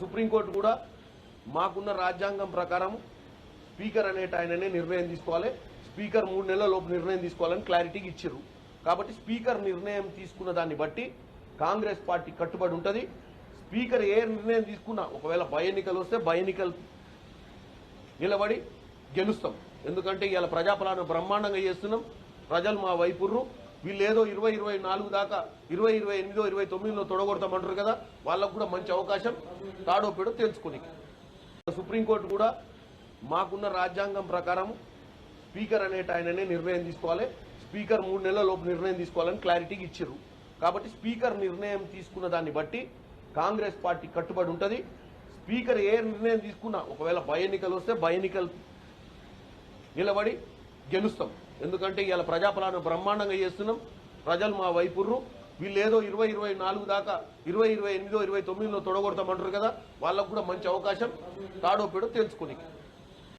Supreme court కూడా మాకున్న రాజ్యాంగం ప్రకారం స్పీకర్ అనేట ఆయననే నిర్ణయం తీసుకోవాలి, స్పీకర్ 3 నెలల లోపు నిర్ణయం తీసుకోవాలని క్లారిటీగా ఇచ్చారు. కాబట్టి స్పీకర్ నిర్ణయం తీసుకున్న దాన్ని బట్టి కాంగ్రెస్ పార్టీ కట్టుబడి ఉంటుంది. స్పీకర్ ఏ నిర్ణయం తీసుకున్నా ఒకవేళ బై ఎన్నికలు వస్తే బై ఎన్నికలు నిలబడి గెలుస్తాం. ఎందుకంటే ఇవాళ ప్రజాపాలన బ్రహ్మాండంగా చేస్తున్నాం, ప్రజలు మా వైపుర్రు. వీళ్ళు ఏదో 2024 దాకా 2028 29లో తొడగొడతామంటారు కదా, వాళ్ళకు కూడా మంచి అవకాశం తాడో పేడో తెలుసుకుని. సుప్రీంకోర్టు కూడా మాకున్న రాజ్యాంగం ప్రకారం స్పీకర్ అనేట ఆయననే నిర్ణయం తీసుకోవాలి, స్పీకర్ 3 నెలల లోపు నిర్ణయం తీసుకోవాలని క్లారిటీగా ఇచ్చారు. కాబట్టి స్పీకర్ నిర్ణయం తీసుకున్న దాన్ని బట్టి కాంగ్రెస్ పార్టీ కట్టుబడి ఉంటుంది. స్పీకర్ ఏ నిర్ణయం తీసుకున్నా ఒకవేళ బై ఎన్నికలు వస్తే బై ఎన్నికలు నిలబడి గెలుస్తాం. ఎందుకంటే ఇవాళ ప్రజాపాలన బ్రహ్మాండంగా చేస్తున్నాం, ప్రజలు మా వైపుర్రు. వీళ్ళు ఏదో 2024 దాకా 2028 29లో తొడగొడతామంటారు కదా, వాళ్ళకు కూడా మంచి అవకాశం తాడో పేడో తెలుసుకుని.